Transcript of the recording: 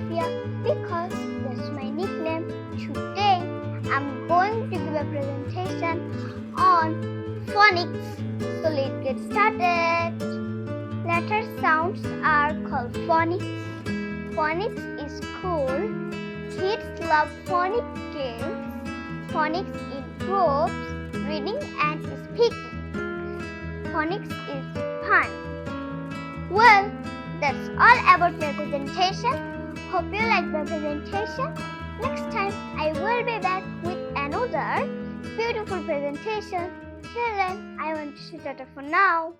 Rafia because that's my nickname. Today I'm going to give a presentation on phonics. So let's get started. Letter sounds are called phonics. Phonics is cool. Kids love phonic games. Phonics improves reading and speaking. Phonics is fun. Well, that's all about my presentation. Hope you like my presentation. Next time I will be back with another beautiful presentation. Till then, I want to say tata for now.